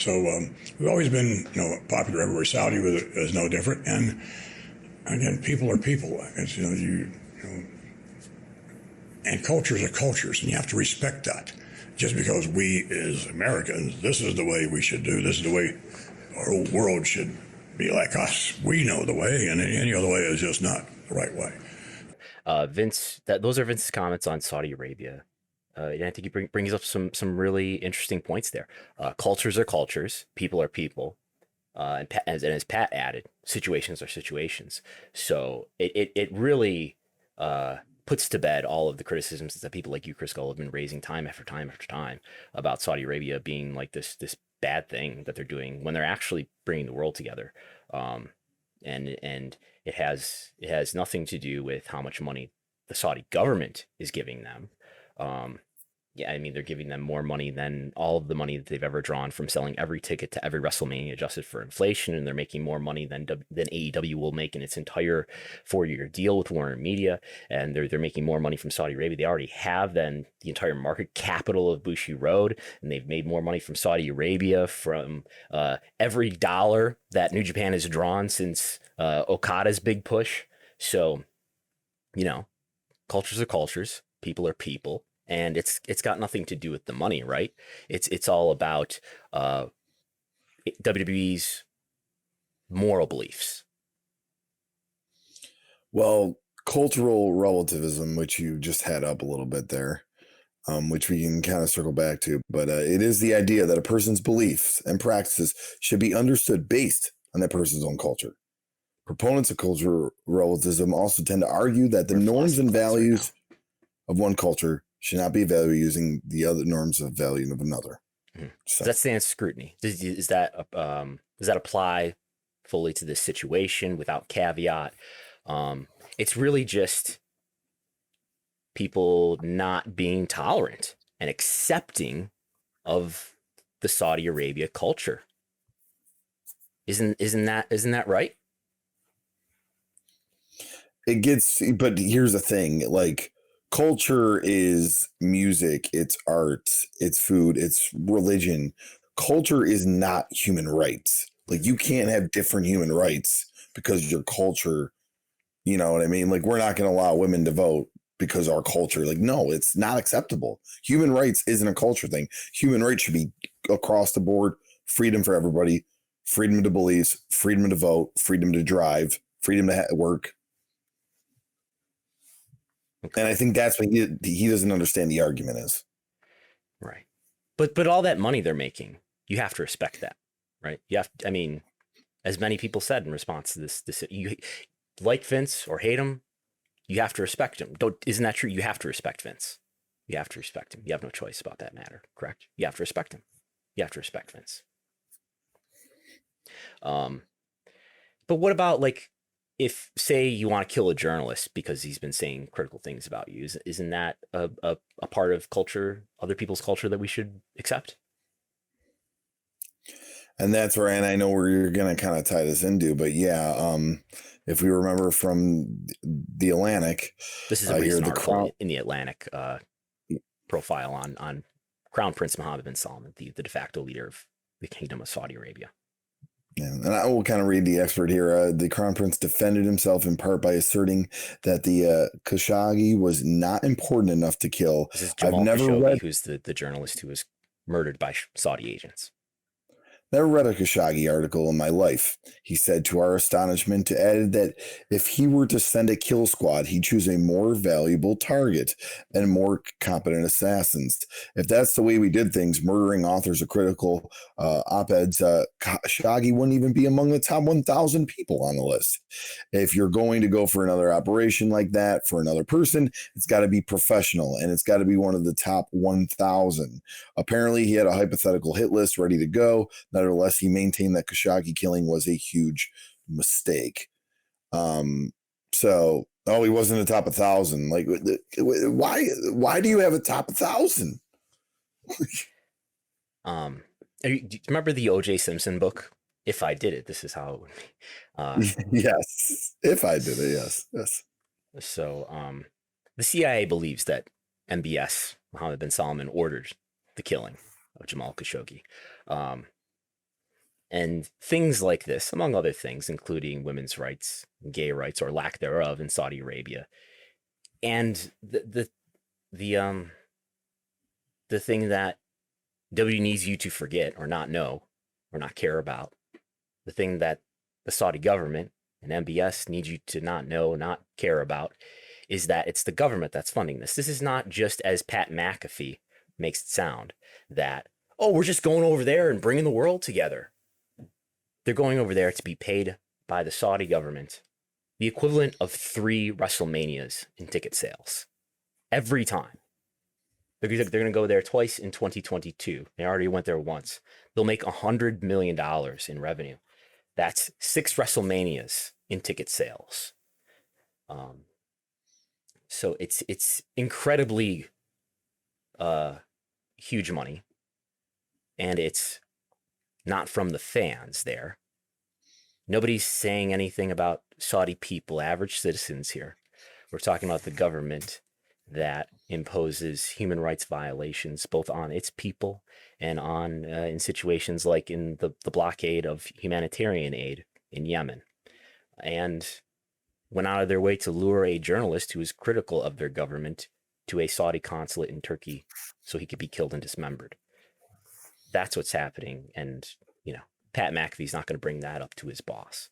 So we've always been, popular everywhere. Saudi is no different. And again, people are people. It's, and cultures are cultures, and you have to respect that. Just because we as Americans, this is the way we should do, this is the way our whole world should be like us. We know the way, and any other way is just not the right way. Those are Vince's comments on Saudi Arabia. And I think he brings up some really interesting points there. Cultures are cultures, people are people, as Pat added, situations are situations. So it really puts to bed all of the criticisms that people like you, Chris Gull, have been raising time after time after time about Saudi Arabia being like this bad thing that they're doing when they're actually bringing the world together. And it has nothing to do with how much money the Saudi government is giving them. Yeah, I mean, they're giving them more money than all of the money that they've ever drawn from selling every ticket to every WrestleMania adjusted for inflation, and they're making more money than AEW will make in its entire 4-year deal with Warner Media, and they're making more money from Saudi Arabia. They already have than the entire market capital of Bushi Road, and they've made more money from Saudi Arabia from every dollar that New Japan has drawn since Okada's big push. So, cultures are cultures, people are people. And it's got nothing to do with the money, right? It's all about WWE's moral beliefs. Well, cultural relativism, which you just had up a little bit there, which we can kind of circle back to, but it is the idea that a person's beliefs and practices should be understood based on that person's own culture. Proponents of cultural relativism also tend to argue that the norms and values of one culture should not be valued using the other norms of value of another. Mm-hmm. So that stands scrutiny. Does that apply fully to this situation without caveat? It's really just people not being tolerant and accepting of the Saudi Arabia culture. Isn't that right? But here's the thing, like, culture is music, it's art, it's food, it's religion. Culture is not human rights. Like, you can't have different human rights because your culture, you know what I mean? Like, we're not going to allow women to vote because our culture, like, no, it's not acceptable. Human rights isn't a culture thing. Human rights should be across the board, freedom for everybody, freedom to beliefs, freedom to vote, freedom to drive, freedom to work. Okay. And I think that's what he doesn't understand the argument is. Right. But all that money they're making, you have to respect that, right? I mean, as many people said in response to this, you like Vince or hate him, you have to respect him. Isn't that true? You have to respect Vince. You have to respect him. You have no choice about that matter, correct? You have to respect him. You have to respect Vince. But what about, like, if, say, you want to kill a journalist because he's been saying critical things about you, isn't that a part of culture, other people's culture, that we should accept? And that's where, and I know where you're going to kind of tie this into, but yeah, if we remember from the Atlantic, this is a recent article in the Atlantic profile on Crown Prince Mohammed bin Salman, the de facto leader of the Kingdom of Saudi Arabia. Yeah, and I will kind of read the expert here. The Crown Prince defended himself in part by asserting that the Khashoggi was not important enough to kill. This is Jamal Khashoggi, who's the journalist who was murdered by Saudi agents. Never read a Khashoggi article in my life, he said. To our astonishment, added that if he were to send a kill squad, he'd choose a more valuable target and more competent assassins. If that's the way we did things, murdering authors of critical op-eds, Khashoggi wouldn't even be among the top 1,000 people on the list. If you're going to go for another operation like that for another person, it's got to be professional, and it's got to be one of the top 1,000. Apparently, he had a hypothetical hit list ready to go. Nevertheless, he maintained that Khashoggi killing was a huge mistake. So, he wasn't a top 1,000. Like, why do you have a top 1,000? Do you remember the O.J. Simpson book? If I Did It, this is how it would be. Yes. If I did it, yes. So, the CIA believes that MBS, Mohammed bin Salman, ordered the killing of Jamal Khashoggi. And things like this, among other things, including women's rights, gay rights, or lack thereof in Saudi Arabia. And the thing that W needs you to forget or not know or not care about, the thing that the Saudi government and MBS need you to not know, not care about, is that it's the government that's funding this. This is not just, as Pat McAfee makes it sound, that, oh, we're just going over there and bringing the world together. They're going over there to be paid by the Saudi government the equivalent of 3 WrestleManias in ticket sales every time. They're going to go there twice in 2022. They already went there once. They'll make $100 million in revenue. That's 6 WrestleManias in ticket sales. So it's incredibly huge money, and it's not from the fans there. Nobody's saying anything about Saudi people, average citizens here. We're talking about the government that imposes human rights violations both on its people and on in situations like in the blockade of humanitarian aid in Yemen, and went out of their way to lure a journalist who is critical of their government to a Saudi consulate in Turkey so he could be killed and dismembered. That's what's happening. And, Pat McAfee's not going to bring that up to his boss.